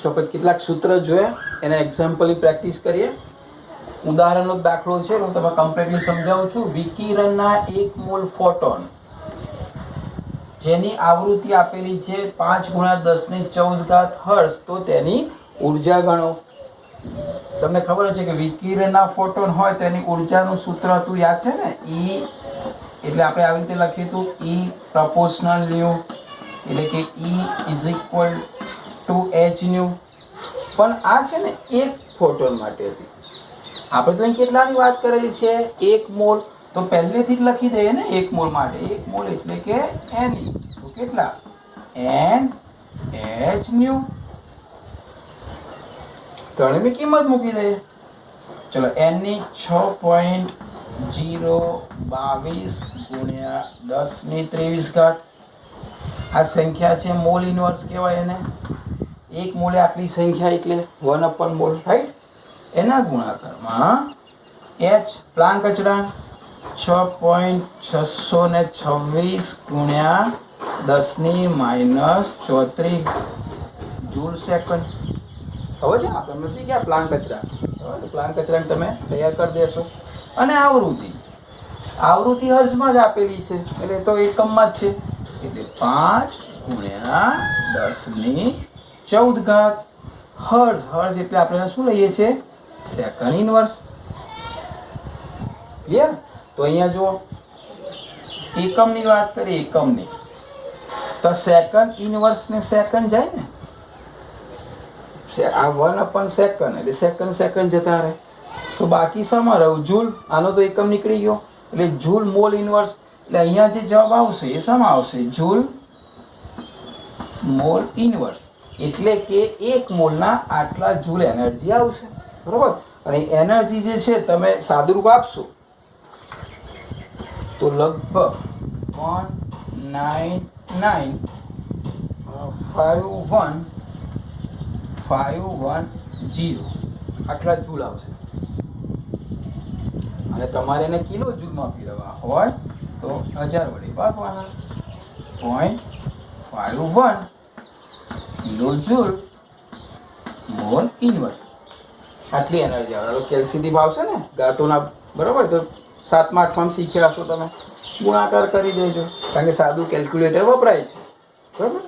તો આપણે કેટલાક સૂત્ર જોયા, એના એક્ઝામ્પલની પ્રેક્ટિસ કરીએ. ઉદાહરણનો દાખલો છે, હું તમને કમ્પ્લીટલી સમજાવું છું. વિકિરણના 1 મોલ ફોટોન જેની આવૃત્તિ આપેલી છે 5 × 10⁻14 હર્ટ્ઝ, તો તેની ઉર્જા ગણો. તમને ખબર છે કે વિકિરણના ફોટોન હોય તો એની ઉર્જાનું સૂત્ર હતું, યાદ છે ને? E એટલે આપણે આવી રીતે લખ્યું હતું, E પ્રપોર્શનલ ન્યુ, એટલે કે E = h ન્યુ. પણ આ છે ને એક ફોટોન માટે હતી. આપણે તો અહીં કેટલાની વાત કરેલી છે? 1 મોલ. તો પહેલેથી જ લખી દઈએ ને 1 મોલ માટે. 1 મોલ એટલે કે n. તો કેટલા? n h new. ત્રણેયની કિંમત મૂકી દઈએ. ચલો, n ની 6.022 × 10⁻23. આ સંખ્યા છે મોલ ઇન્વર્સ કહેવાય એને. 1 મોલે આટલી સંખ્યા એટલે 1/મોલ, રાઈટ? એના ગુણાકારમાં h પ્લાન્ક અચળાંક 6.626 × 10⁻34 જૂલ સેકન્ડ. હવે છે આપણે શીખ્યા પ્લાન્ક અચળાંક. પ્લાન્ક અચળાંક તમે તૈયાર કરી દેશો. અને આવૃત્તિ હર્ટ્ઝમાં જ આપેલી છે, એટલે તો એકમમાં જ છે. એટલે 5 × 10⁻14 હર્ટ્ઝ એટલે આપણે શું લઈએ છીએ? Second inverse. ક્લિયર? તો અહીંયા જુઓ, એકમની વાત કરીએ. એકમની તો સેકન્ડ ઇન્વર્સ ને સેકન્ડ જાય ને, આ 1/સેકન્ડ એટલે સેકન્ડ જતા રહે. તો બાકી શામાં રહ્યું? જૂલ. આનો તો એકમ નીકળી ગયો, એટલે જૂલ મોલ ઇન્વર્સ. એટલે અહીંયા જે જવાબ આવશે એ શામાં આવશે? Joule mall inverse. એટલે કે 1 મોલના આટલા જૂલ એનર્જી આવશે, બરોબર? અને એનર્જી જે છે તમે સાદુરૂપ આપશો તો લગભગ 1995110 આટલા જૂલ આવશે. અને તમારે એને કિલો જૂલમાં ફેરવવા હોય તો 1000 વડે ભાગવાના. 0.51 કિલો જૂલ મોલ ઇન્વર્સ. આટલી એનર્જી આવે. કેલ્સીથી ભાવશે ને ગાતોના, બરાબર? તો 7મા 8મામાં શીખ્યા હશો તમે. ગુણાકાર કરી દેજો, કારણ કે સાદું કેલ્ક્યુલેટર વપરાય છે, બરાબર?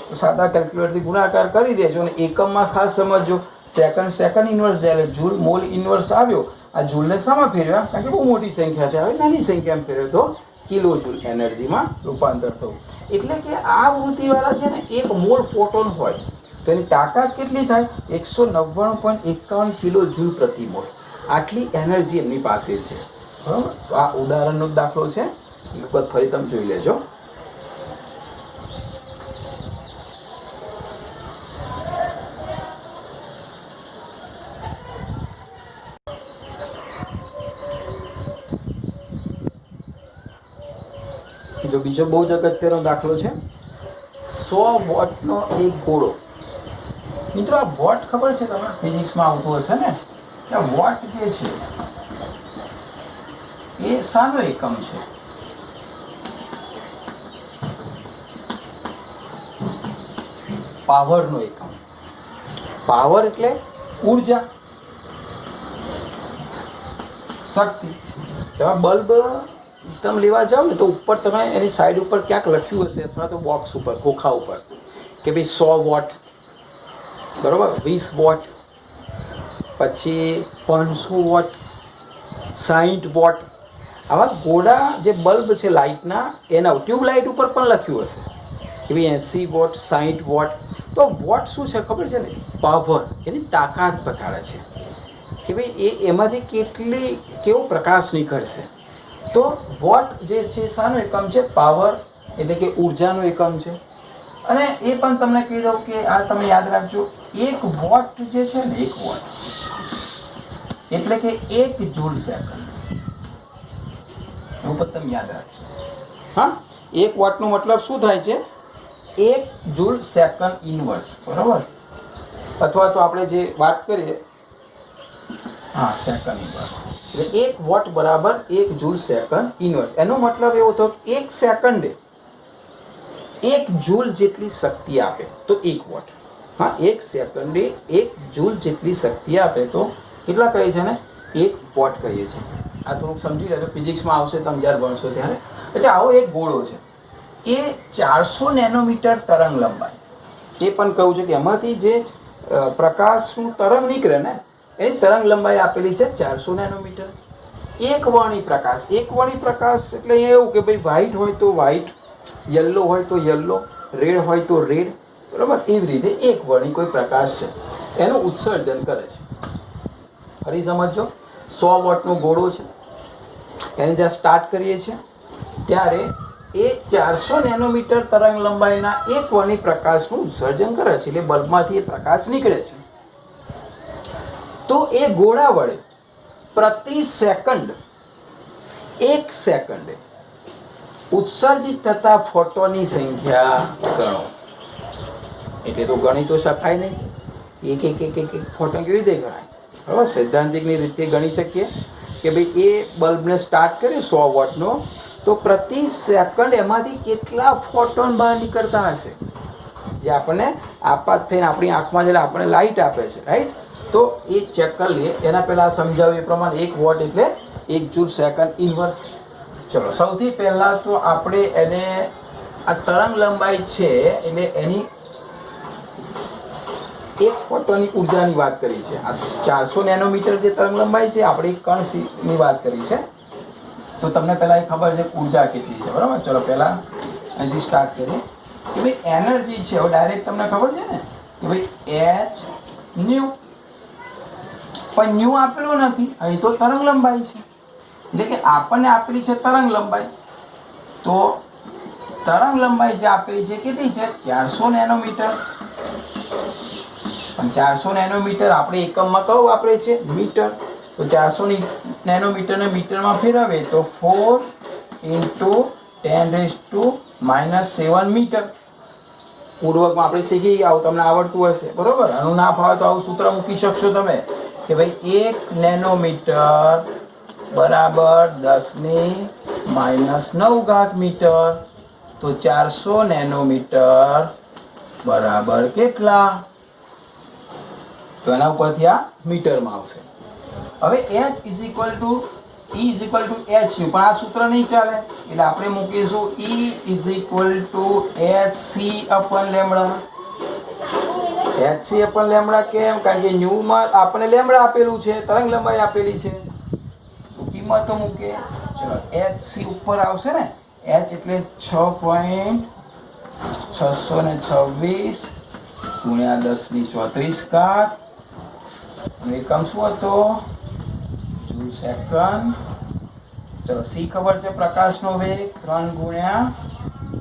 તો સાદા કેલ્ક્યુલેટરથી ગુણાકાર કરી દેજો. અને એકમમાં ખાસ સમજજો, સેકન્ડ ઇન્વર્સ જ્યારે જૂલ મોલ ઇન્વર્સ આવ્યો, આ જૂલને શામાં ફેરવ્યા? કારણ કે બહુ મોટી સંખ્યા છે, હવે નાની સંખ્યામાં ફેરવ્યો તો કિલો જૂલ એનર્જીમાં રૂપાંતર થયું. એટલે કે આ વૃત્તિવાળા છે ને 1 મોલ ફોટોન હોય તો એની તાકાત કેટલી થાય? 199.51 કિલો જૂલ પ્રતિ મોલ. આટલી એનર્જી એમની પાસે છે, બરાબર? તો આ ઉદાહરણનો દાખલો છે, એક વખત ફરી તમે જોઈ લેજો. જો બીજો બહુ જ અગત્યનો દાખલો છે, 100 વોટનો એક ગોળો. મિત્રો, આ વોટ ખબર છે તમને? ફિઝિક્સમાં આવતું હશે ને કે વોટ જે છે એ શાનો એકમ છે? પાવરનો એકમ. પાવર એટલે ઉર્જા, શક્તિ. તમે બલ્બ તમે લેવા જાઓ ને તો ઉપર તમે એની સાઈડ ઉપર ક્યાંક લખ્યું હશે, અથવા તો બોક્સ ઉપર, ખોખા ઉપર, કે ભાઈ 100 વોટ, બરાબર? 20 વોટ, પછી 500 વોટ, 60 વોટ. આવા ગોળા જે બલ્બ છે લાઇટના, એના ટ્યુબલાઇટ ઉપર પણ લખ્યું હશે કે ભાઈ 80 વોટ, 60 વોટ. તો વોટ શું છે ખબર છે ને? પાવર, એની તાકાત બતાડે છે કે ભાઈ એમાંથી કેવો પ્રકાશ નીકળશે. તો વોટ જે છે શાનો એકમ છે? પાવર, એટલે કે ઉર્જાનો એકમ છે. અને એ પણ તમને કહી દઉં કે આ તમે યાદ રાખજો, 1 વોટ જે છે ને, 1 વોટ એટલે કે 1 જૂલ સેકન્ડ. એવું પણ તમે યાદ રાખજો. હા, 1 વોટનો મતલબ શું થાય છે? 1 જૂલ સેકન્ડ ઇન્વર્સ, બરાબર? અથવા તો આપણે જે વાત કરીએ, હા, સેકન્ડ ઇન્વર્સ. એટલે 1 વોટ બરાબર 1 જૂલ સેકન્ડ ઇન્વર્સ. એનો મતલબ એવો થયો કે 1 સેકન્ડે 1 જૂલ જેટલી શક્તિ આપે તો 1 વોટ. હા, 1 સેકન્ડે 1 જૂલ જેટલી શક્તિ આપે તો કેટલા કહીએ છે ને 1 વોટ કહીએ છીએ. આ થોડુંક સમજી લેજો, ફિઝિક્સમાં આવશે તમે જ્યારે ભણશો ત્યારે. અચ્છા, આવો એક ગોળો છે, એ 400 નેનોમીટર તરંગ લંબાઈ. એ પણ કહું છું કે એમાંથી જે પ્રકાશનું તરંગ નીકળે ને એની તરંગ લંબાઈ આપેલી છે 400 નેનોમીટર. એક વર્ણી પ્રકાશ એટલે એવું કે ભાઈ વ્હાઈટ હોય તો વ્હાઈટ, યલો હોય તો યલો, રેડ હોય તો રેડ, બરાબર. એવી રીતે એક વર્ણી કોઈ પ્રકાશ છે એનું ઉત્સર્જન કરે છે. ફરી સમજો, 100 વોટનો ગોળો છે, એને જ્યાં સ્ટાર્ટ કરીએ છીએ ત્યારે એ 400 નેનોમીટર તરંગ લંબાઈના એક વર્ણી પ્રકાશનું ઉત્સર્જન કરે છે, એટલે બલ્બમાંથી એ પ્રકાશ નીકળે છે. તો એ ગોળા વડે પ્રતિ સેકન્ડ 1 સેકન્ડે ઉત્સર્જિત થતા ફોટોની સંખ્યા ગણો. એટલે તો ગણી તો શકાય નહીં, એક એક એક એક એક ફોટો કેવી રીતે ગણાય? બરાબર, સૈદ્ધાંતિકની રીતે ગણી શકીએ કે ભાઈ એ બલ્બને સ્ટાર્ટ કર્યો 100 વોટનો, તો પ્રતિ સેકન્ડ એમાંથી કેટલા ફોટોન બહાર નીકળતા હશે, જે આપણને આપાત થઈને આપણી આંખમાં જ્યારે આપણને લાઇટ આપે છે, રાઈટ. તો એ ચેક કરી લઈએ. એના પહેલાં સમજાવ્યું એ પ્રમાણે 1 વોટ એટલે 1 જૂલ સેકન્ડ ઇન્વર્સ. ચલો, સૌથી પહેલાં તો આપણે એને આ તરંગ લંબાઈ છે એટલે એની 1 ફોટોની ઉર્જાની વાત કરી છે. આ 400 નેનોમીટર જે તરંગ લંબાઈ છે, આપણે એક કણની વાત કરી છે. તો તમને પહેલાં એ ખબર છે ઉર્જા કેટલી છે, બરાબર. ચલો, પહેલાં અહીંથી સ્ટાર્ટ કરીએ કે ભાઈ એનર્જી છે. હવે ડાયરેક્ટ તમને ખબર છે ને કે ભાઈ એચ ન્યુ, પણ ન્યુ આપેલો નથી, અહીં તો તરંગ લંબાઈ છે, એટલે કે આપણને આપેલી છે તરંગ લંબાઈ. તો તરંગ લંબાઈ જે આપેલી છે કેટલી છે? 400 નેનોમીટર. પણ 400 નેનોમીટર આપણે એકમમાં કયું વાપરે છે? મીટર. તો 400 નેનોમીટરને મીટરમાં ફેરવે તો 4 × 10⁻⁻7 મીટર. પૂર્વકમાં આપણે શીખી ગયા, તમને આવડતું હશે, બરોબર. આનું ના ફાવે તો આવું સૂત્ર મૂકી શકશો તમે કે ભાઈ 1 નેનોમીટર બરાબર 10⁻⁹ મીટર. તો 400 નેનોમીટર બરાબર કેટલા? તો એના ઉપરથી આ મીટરમાં આવશે. હવે H = H નું, પણ આ સૂત્ર નહીં ચાલે, એટલે આપણે મૂકીશું E = hc/λ. hc/λ કેમ? કારણ કે ન્યૂમાં આપણે લેમ્બડા આપેલું છે, તરંગ લંબાઈ આપેલી છે, તો કિંમતો મૂકે. ચલો, hc ઉપર આવશે ને, h એટલે 6.626 × 10⁻34. એકમ શું હતો? Joule second. ચલો, સી ખબર છે, પ્રકાશનો વેગ 3 ×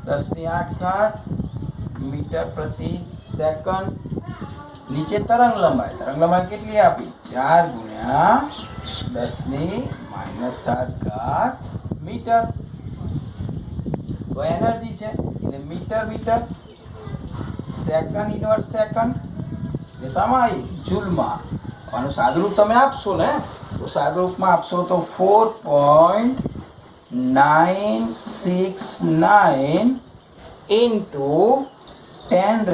10⁸ મીટર પ્રતિ સેકન્ડ. નીચે તરંગ લંબાઈ કેટલી આપી? 4 × 10⁻⁷ મીટર. તો એનર્જી છે એટલે મીટર. સેકન્ડ ઇન્વર્સ સેકન્ડ એ સમાય જૂલમાં. આનું સાદુરૂપ તમે આપશો ને, તો સાદુરૂપમાં આપશો તો 4.969 × 10⁻⁻⁹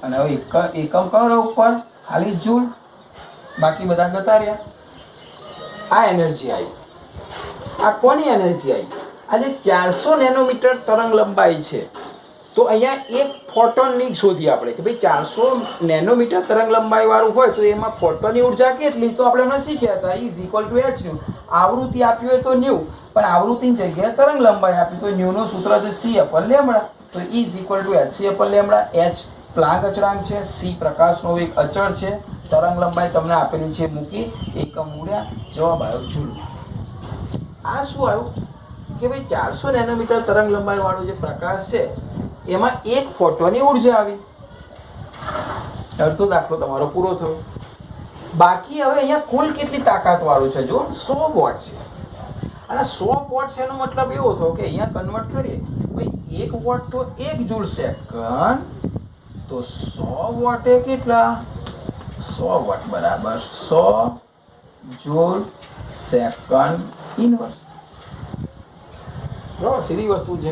અને હવે એકમ કરો ઉપર, ખાલી જૂલ, બાકી બધા જતા રહ્યા. આ એનર્જી આવી. આ કોની એનર્જી આવી? આ જે 400 નેનોમીટર તરંગ લંબાઈ છે, તો અહીંયા એક ફોટોનની શોધી આપણે કે ભાઈ 400 નેનોમીટર તરંગ લંબાઈ વાળું હોય તો એમાં ફોટોનની ઉર્જા કેટલી? તો આપણે હમણાં શીખ્યા હતા, E = h નું. આવૃત્તિ આપી હોય તો ન્યુ, પણ આવૃત્તિની જગ્યાએ તરંગ લંબાઈ આપી તો ન્યુનું સૂત્ર છે c/λ. તો E = hc/λ. h પ્લાન્ક અચળાંક છે, c પ્રકાશનો વેગ અચળ છે, તરંગ લંબાઈ તમને આપેલી છે, મૂકી એકમ મૂળ્યા, જવાબ આવ્યો જૂલ. આ શું આવ્યું કે ભાઈ 400 નેનોમીટર તરંગ લંબાઈ વાળો જે પ્રકાશ છે એમાં 1 ફોટોની ઉર્જા આવી. અડધો દાખલો તમારો પૂરો થયો. બાકી હવે અહીંયા કુલ કેટલી તાકાત વાળું છે? જો 100 વોટ છે, અને 100 વોટ છે એનો મતલબ એવો થયો કે અહીંયા કન્વર્ટ કરીએ ભાઈ 1 વોટ તો 1 જૂલ સેકન્ડ, તો 100 વોટ એ કેટલા? 100 વોટ બરાબર 100 જૂલ સેકન્ડ ઇન્વર્સ. બરાબર, સીધી વસ્તુ છે.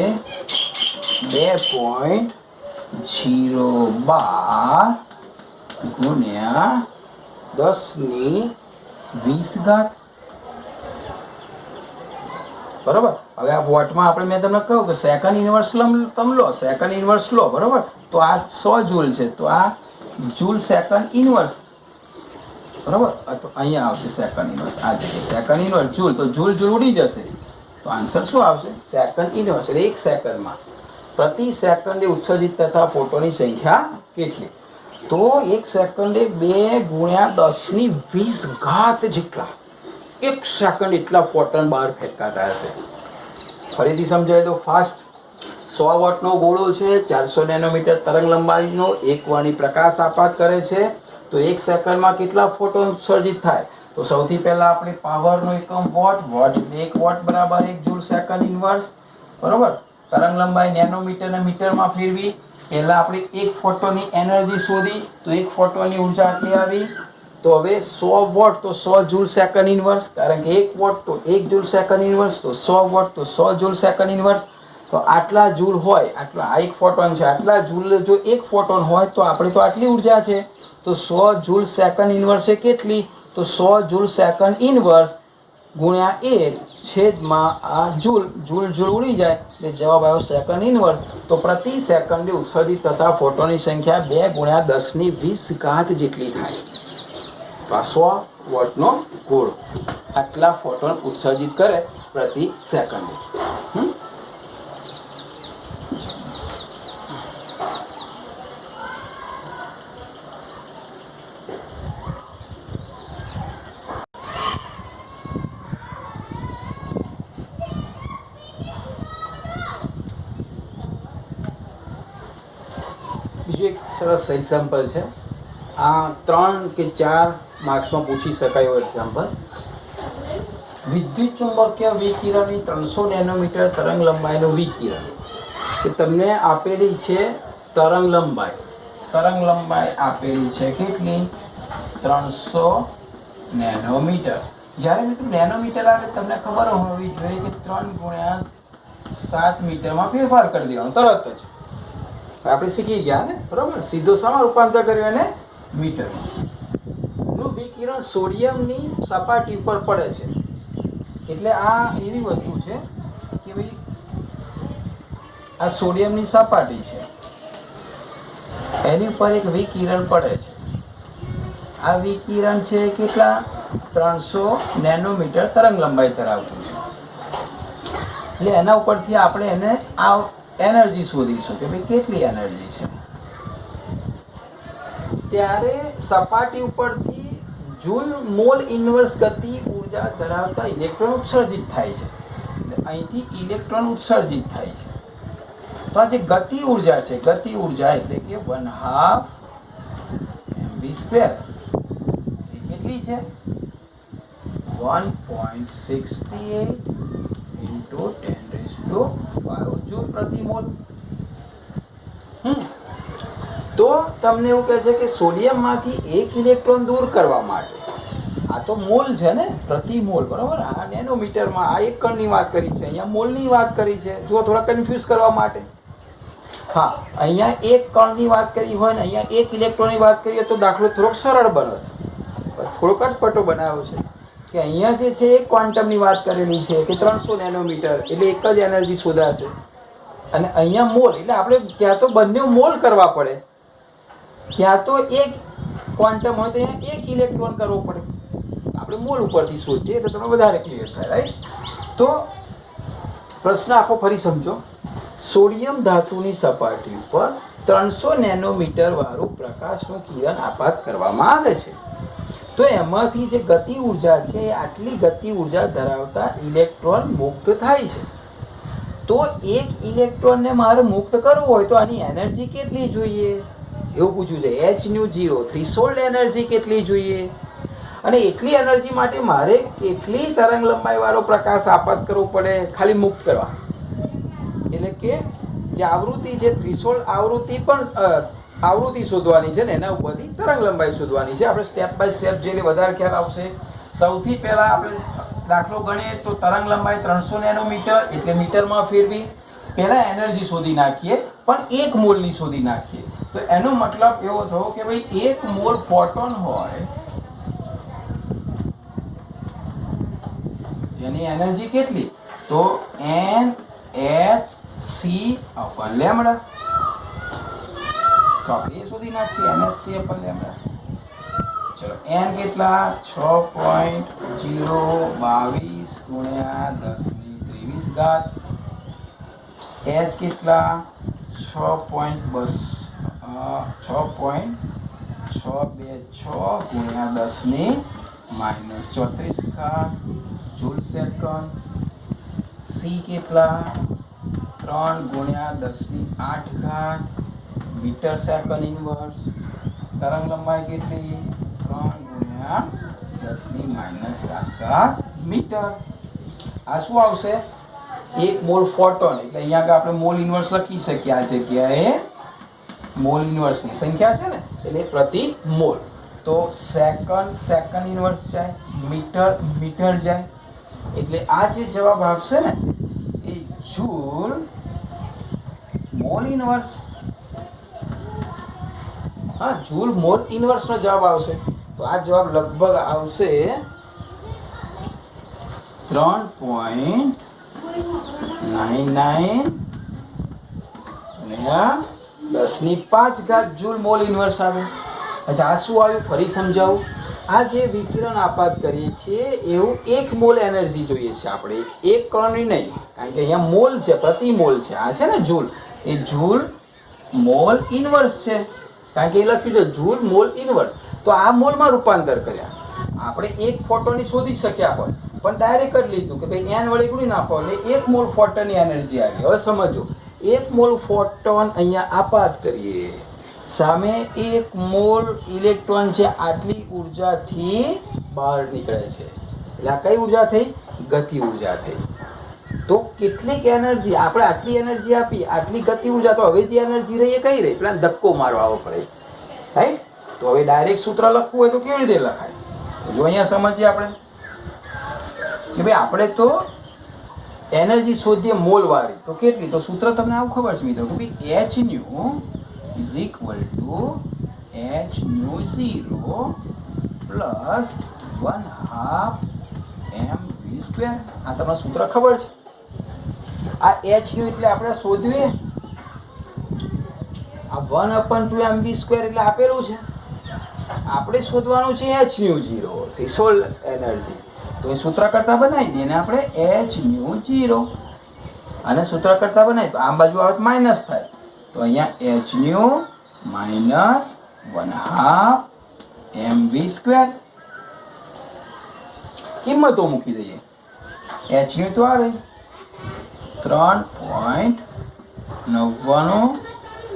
2.012 ગુણ્યા 10⁻20 બરોબર. હવે આ વોટમાં આપણે મેં તમને કહ્યું કે સેકન્ડ ઇન્વર્સ તમે લો, સેકન્ડ ઇન્વર્સ લો, બરોબર. તો આ 100 જૂલ છે, તો આ જૂલ સેકન્ડ ઇન્વર્સ, બરોબર. તો અહીંયા આવશે સેકન્ડ ઇન્વર્સ, આ જગ્યાએ સેકન્ડ ઇન્વર્સ જૂલ, તો જૂલ જૂલ ઉડી જશે, તો આન્સર શું આવશે? Second inverse. એટલે 1 સેકન્ડમાં પ્રતિ સેકન્ડે ઉત્સર્જિત થતા ફોટોની સંખ્યા કેટલી? તો 1 સેકન્ડે 2 ગુણ્યા 10⁻20 જેટલા 1 સેકન્ડ એટલા ફોટોન બહાર ફેંકાતા હશે. ફરીથી સમજાય તો ફાસ્ટ. 100 વોટનો ગોળો છે, 400 નેનોમીટર તરંગ લંબાઈનો, 1 વર્ણની પ્રકાશ આપાત કરે છે, તો 1 સેકન્ડમાં કેટલા ફોટોન ઉત્સર્જિત થાય? તો સૌથી પહેલા આપણે પાવરનો એકમ વોટ, વોટ એટલે 1 વોટ બરાબર 1 જૂલ સેકન્ડ ઇન્વર્સ, બરોબર. તરંગ લંબાઈ નેનોમીટરને મીટરમાં ફેરવી. પહેલા આપણે 1 ફોટોની એનર્જી શોધી, તો 1 ફોટોની ઉર્જા આટલી આવી. તો હવે 100 વોટ તો 100 જૂલ સેકન્ડ ઇન્વર્સ, કારણ કે 1 વોટ તો 1 જૂલ સેકન્ડ ઇન્વર્સ, તો 100 વોટ તો 100 જૂલ સેકન્ડ ઇન્વર્સ. તો આટલા જૂલ હોય, આટલા આ 1 ફોટોન છે, આટલા જૂલ જો 1 ફોટોન હોય તો આપણે તો આટલી ઉર્જા છે, તો 100 જૂલ સેકન્ડ ઇન્વર્સ એ કેટલી? તો 100 જૂલ સેકન્ડ ઇન્વર્સ ગુણ્યા 1 છેદમાં આ જૂલ, જૂલ જૂલ ઉડી જાય એટલે જવાબ આવ્યો સેકન્ડ ઇન્વર્સ. તો પ્રતિ સેકન્ડે ઉત્સર્જિત થતા ફોટોની સંખ્યા 2 ગુણ્યા 10⁻20 જેટલી થાય. તો આ 100 વોટનો ગોળો આટલા ફોટોન ઉત્સર્જિત કરે પ્રતિ સેકન્ડે. બીજું એક સરસ એક્ઝામ્પલ છે. આ 3 કે 4 માર્ક્સમાં પૂછી શકાય એવો એક્ઝામ્પલ. વિદ્યુત ચુંબકીય વિકિરણની 300 નેનોમીટર તરંગ લંબાઈનું વિકિરણ, કે તમને આપેલી છે તરંગ લંબાઈ. તરંગ લંબાઈ આપેલી છે કેટલી? 300 નેનોમીટર. જ્યારે મિત્રો નેનોમીટર આવે તમને ખબર હોવી જોઈએ કે 3 ગુણ્યા 7 મીટરમાં ફેરફાર કરી દેવાનો તરત જ. આપણે શીખી ગયા ને, બરોબર. સીધો શામાં રૂપાંતર કર્યું એને? મીટરમાં. નું વિકિરણ સોડિયમની સપાટી ઉપર પડે છે, એટલે આ એવી વસ્તુ છે કે ભાઈ આ સોડિયમની સપાટી છે, એની ઉપર એક વિકિરણ પડે છે. આ વિકિરણ છે કેટલા? 300 નેનોમીટર તરંગ લંબાઈ ધરાવતું છે. એટલે એના ઉપરથી આપણે એને આ એનર્જી શોધીશું કે ભાઈ કેટલી એનર્જી છે. ત્યારે સપાટી ઉપરથી જૂલ મોલ ઇન્વર્સ ગતિ ઉર્જા ધરાવતા ઇલેક્ટ્રોન ઉત્સર્જિત થાય છે. એટલે અહીંથી ઇલેક્ટ્રોન ઉત્સર્જિત થાય છે. તો આ જે ગતિ ઉર્જા છે, ગતિ ઉર્જા એટલે કે 1/2 mv². એ કેટલી છે? 1.68 × 10⁵ જૂલ પ્રતિ મોલ. તો તમને એવું કહે છે કે સોડિયમમાંથી 1 ઇલેક્ટ્રોન દૂર કરવા માટે, આ આ તો મોલ છે ને, પ્રતિ મોલ, બરાબર. આ નેનોમીટરમાં, આ એક કણની વાત કરી છે, અહીંયા મોલની વાત કરી છે. જો થોડા કન્ફ્યુઝ કરવા માટે. હા, અહીંયા એક કણની વાત કરી હોય ને અહીંયા એક ઇલેક્ટ્રોનની વાત કરીએ તો દાખલો થોડોક સરળ બને, થોડોક અટપટો બનાવ્યો છે કે અહીંયા જે છે એ ક્વોન્ટમની વાત કરેલી છે કે 300 નેનોમીટર એટલે એક જ એનર્જી શોધાશે, અને અહીંયા મોલ એટલે આપણે ક્યાં તો બંને મોલ કરવા પડે, ક્યાં તો એક ક્વોન્ટમ હોય તો અહીંયા એક ઇલેક્ટ્રોન કરવો પડે. આપણે મોલ ઉપરથી શોધીએ તો તમને વધારે ક્લિયર થાય, રાઈટ? તો પ્રશ્ન આખો ફરી સમજો. સોડિયમ ધાતુની સપાટી ઉપર 300 નેનોમીટર વાળું પ્રકાશનું કિરણ આપાત કરવામાં આવે છે. તો એમાંથી જે ગતિ ઉર્જા છે આટલી ગતિ ઉર્જા ધરાવતા ઇલેક્ટ્રોન મુક્ત થાય છે. તો એક ઇલેક્ટ્રોનને મારે મુક્ત કરવો હોય તો આની એનર્જી કેટલી જોઈએ એવું પૂછ્યું છે. h0 થ્રેશોલ્ડ એનર્જી કેટલી જોઈએ, અને એટલી એનર્જી માટે મારે કેટલી તરંગ લંબાઈ વાળો પ્રકાશ આપાત કરવો પડે ખાલી મુક્ત કરવા. એટલે કે જે આવૃત્તિ છે, થ્રેશોલ્ડ આવૃત્તિ પણ આવૃત્તિ શોધવાની છે ને એના ઉપરથી તરંગ લંબાઈ શોધવાની છે. આપણે સ્ટેપ બાય સ્ટેપ જઈને વધારે ખ્યાલ આવશે. સૌથી પહેલા આપણે દાખલો ગણીએ તો તરંગ લંબાઈ 300 નેનોમીટર એટલે મીટરમાં ફેરવી પહેલા એનર્જી શોધી નાખીએ, પણ એક મોલની શોધી નાખીએ. તો એનો મતલબ એવો થયો કે ભાઈ એક મોલ ફોટોન હોય એની એનર્જી કેટલી, તો NhC/λ. તો આપણે એ શોધી નાખીએ NhC/λ. ચલો n કેટલા 6.022 ગુણ્યા 10⁻23 ઘાત. h કેટલા 6.626 ગુણ્યા 10⁻34 ઘાત જૂલ સેકન્ડ. c કેટલા 3 ગુણ્યા 10⁸ ઘાત મીટર સેકન્ડ ઇન્વર્સ. તરંગ લંબાઈ કેટલી 3 ગુણ્યા 10⁻7 ઘાત મીટર. આ શું આવશે, એક મોલ ફોટોન. એટલે અહીંયા આપણે મોલ ઇન્વર્સ લખી શકીએ. આ જગ્યાએ મોલ ઇન્વર્સની સંખ્યા છે ને એટલે પ્રતિ મોલ. તો સેકન્ડ ઇન્વર્સ જાય, મીટર જાય. એટલે આ જે જવાબ આવશે ને એ જૂલ મોલ ઇન્વર્સ. હા, જૂલ મોલ ઇન્વર્સ નો જવાબ આવશે. તો આ જવાબ લગભગ આવશે 3.99 ગુણ્યા 10⁵ ઘાત જૂલ મોલ ઇન્વર્સ આવે. અચ્છા, આ શું આવ્યું ફરી સમજાવું. આ જે વિકિરણ આપાત કરીએ છીએ એવું એક મોલ એનર્જી જોઈએ છે આપણે, એક કણની નહીં. કારણ કે અહીંયા મોલ છે, પ્રતિ મોલ છે. આ છે ને જૂલ, એ જૂલ મોલ ઇન્વર્સ છે. કારણ કે એ લખ્યું છે જૂલ મોલ ઇન્વર્સ. તો આ મોલમાં રૂપાંતર કર્યા. આપણે એક ફોટોની શોધી શક્યા પણ ડાયરેક્ટ જ લીધું કે ભાઈ n વડે ગુણી નાખો એટલે એક મોલ ફોટોનની એનર્જી આવી. હવે સમજો, એક મોલ ફોટોન અહીંયા આપાત કરીએ, સામે એક મોલ ઇલેક્ટ્રોન છે આટલી ઉર્જાથી બહાર નીકળે છે. એટલે આ કઈ ઉર્જા થઈ, ગતિ ઉર્જા થઈ. તો કેટલીક એનર્જી આપણે આટલી એનર્જી આપી, આટલી ગતિ ઉર્જા, તો હવે જે એનર્જી રહી એ કઈ રહી, પેલા ધક્કો મારવો પડે, રાઈટ? તો હવે ડાયરેક્ટ સૂત્ર લખવું હોય તો કેવી રીતે લખાય, જો અહીંયા સમજીએ આપણે કે ભાઈ આપણે તો એનર્જી શોધીએ મોલ વાળી. તો કેટલી, તો સૂત્ર તમને આવું ખબર છે મિત્રો કે ભાઈ h is equal to h0 plus 1/2 mv². આ તમને સૂત્ર ખબર છે. આ h એટલે આપણે શોધીએ, આ 1/2 mv² એટલે આપેલું છે. આપણે શોધવાનું છે h0 થ્રેશોલ્ડ એનર્જી. તો એ સૂત્ર કરતા બનાવી દઈએ ને આપણે h0 અને સૂત્ર કરતા બનાવી, તો આમ બાજુ આવે માઇનસ થાય. તો અહીંયા h -1/2 mv². કિંમતો મૂકી દઈએ. h તો આ રહી 3.99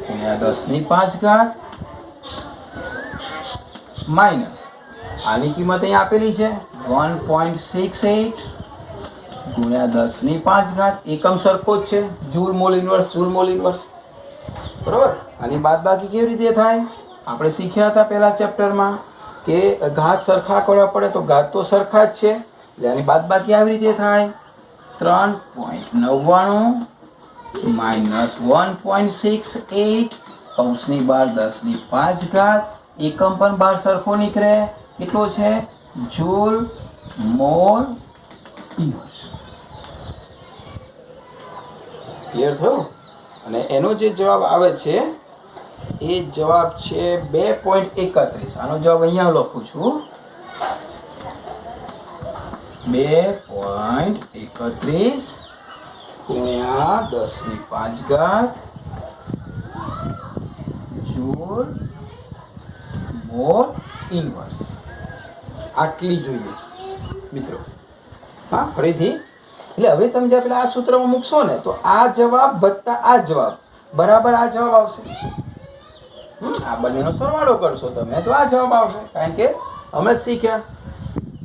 ગુણ્યા 10⁵ ઘાત માઇનસ આની કિંમત અહીં આપેલી છે 1.68 ગુણ્યા 10⁵ ઘાત. એકમ સરખો જ છે, joule mall inverse, joule mall inverse, બરોબર. આની બાદબાકી કેવી રીતે થાય આપણે શીખ્યા હતા પહેલા ચેપ્ટરમાં. કે ઘાત સરખા કરવા પડે તો ઘાત તો સરખા જ છે એટલે આની બાદબાકી આવી રીતે થાય 3.99 માઇનસ 1.68 કૌંસની બહાર 10 ની 5 ઘાત એકમ પણ બહાર સરખો નીકળે કેટલો છે જૂલ મોલ ઇન્વર્સ ક્લિયર થયું અને એનો જે જવાબ આવે છે એ જવાબ છે 2.31 આનો જવાબ અહીંયા લખું છું 2.31 ગુણ્યા 10 ની 5 ઘાત જૂલ મોલ ઇન્વર્સ આટલી જોઈએ મિત્રો હા ફરીથી એટલે હવે તમે જે પેલા આ સૂત્રમાં મૂકશો ને તો આ જવાબ વત્તા આ જવાબ બરાબર આ જવાબ આવશે આ બંનેનો સરવાળો કરશો તમે તો આ જવાબ આવશે કારણ કે અમે જ શીખ્યા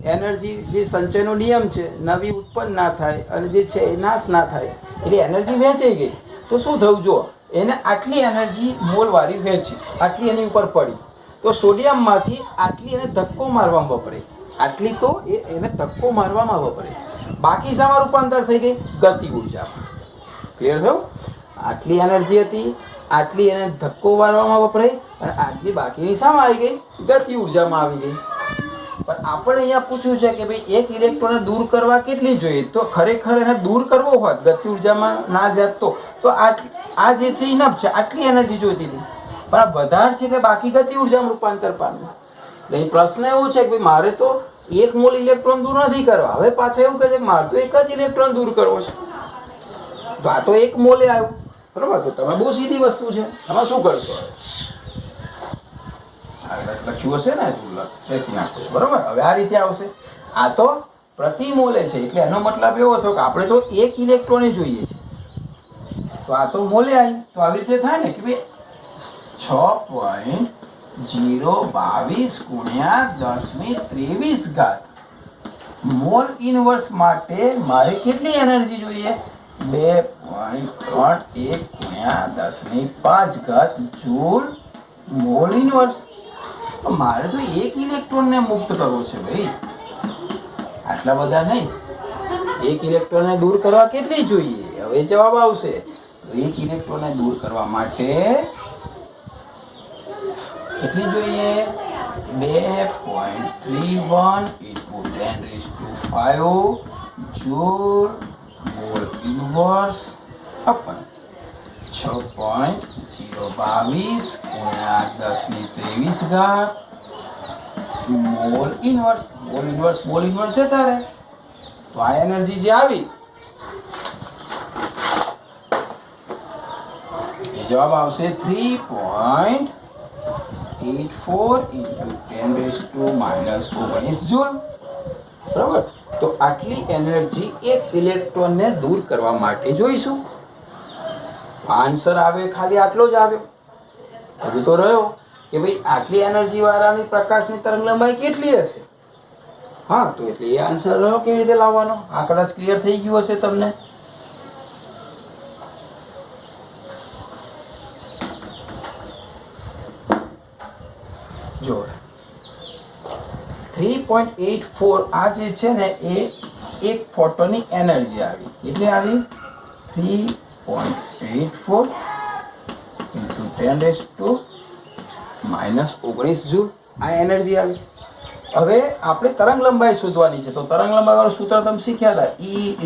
એનર્જી જે સંચયનો નિયમ છે નવી ઉત્પન્ન ના થાય અને જે છે એ નાશ ના થાય એટલે એનર્જી વહેંચાઈ ગઈ તો શું થયું જો એને આટલી એનર્જી મોલવાળી વહેંચી આટલી એની ઉપર પડી તો સોડિયમમાંથી આટલી એને ધક્કો મારવામાં વપરાય આટલી તો એને ધક્કો મારવામાં વપરાય બાકી શામાં રૂપાંતર થઈ ગઈ ગતિ ઉર્જામાં ક્લિયર થયું આટલી એનર્જી હતી આટલી એને ધક્કો મારવામાં વપરાય અને આટલી બાકીની શામાં આવી ગઈ ગતિ ઉર્જામાં આવી ગઈ પણ આપણે અહીંયા પૂછ્યું છે કે ભાઈ એક ઇલેક્ટ્રોનને દૂર કરવા કેટલી જોઈએ તો ખરેખર એને દૂર કરવો હોત ગતિ ઉર્જામાં ના જાત તો આ જે છે ઇનફ છે આટલી એનર્જી જોઈતી હતી પણ આ વધારે છે કે બાકી ગતિ ઉર્જામાં રૂપાંતર પામે એટલે પ્રશ્ન એવો છે કે ભાઈ મારે તો એક મોલ ઇલેક્ટ્રોન દૂર નથી કરવા હવે પાછા એવું કહે છે મારે તો એક જ ઇલેક્ટ્રોન દૂર કરવો છે તો આ તો એક મોલે આવ્યું બરાબર તો તમે બહુ સીધી વસ્તુ છે તમે શું કરશો લખ્યું હશે ને ચેકી નાખું છું બરાબર હવે આ રીતે આવશે આ તો પ્રતિ મોલે છે એટલે એનો મતલબ એવો થયો કે આપણે તો એક ઇલેક્ટ્રોન જોઈએ છે તો આ તો મોલે આવી તો આવી રીતે થાય ને કે ભાઈ 6.022 ગુણ્યા 10 ની 23 ઘાત મોલ ઇનવર્સ માટે મારે કેટલી એનર્જી જોઈએ 2.31 ગુણ્યા 10 ની 5 ઘાત જૂલ મોલ ઇનવર્સ મારે તો એક ઇલેક્ટ્રોનને મુક્ત કરવો છે ભાઈ આટલા બધા નહીં એક ઇલેક્ટ્રોનને દૂર કરવા કેટલી જોઈએ હવે જવાબ આવશે તો એક ઇલેક્ટ્રોનને દૂર કરવા માટે કેટલી જોઈએ 2.31 into 10⁵ જૂલ મોલ ઇન્વર્સ અપન 6.022 ગુણ્યા 10 ની 23 ઘાત મોલ ઇન્વર્સ છે તારે તો આ એનર્જી જે આવી જવાબ આવશે 3.84 into 10⁻⁻⁻⁹ જૂલ બરાબર તો આટલી એનર્જી એક ઇલેક્ટ્રોનને દૂર કરવા માટે જોઈશું આન્સર આવે ખાલી આટલો જ આવ્યો હજુ તો રહ્યો કે ભાઈ આટલી એનર્જી વાળાની પ્રકાશની તરંગ લંબાઈ કેટલી હશે હા તો એટલે એ આન્સર રહ્યો કેવી રીતે લાવવાનો આ કદાચ ક્લિયર થઈ ગયું હશે તમને જો 3.84 આ જે છે ને એ એક ફોટોની એનર્જી આવી એટલે આવી 3.84 into 10⁻⁻⁹ જૂલ આ એનર્જી આવી હવે આપણે તરંગ લંબાઈ શોધવાની છે તો તરંગ લંબાઈ વાળું સૂત્ર તમે શીખ્યા હતા E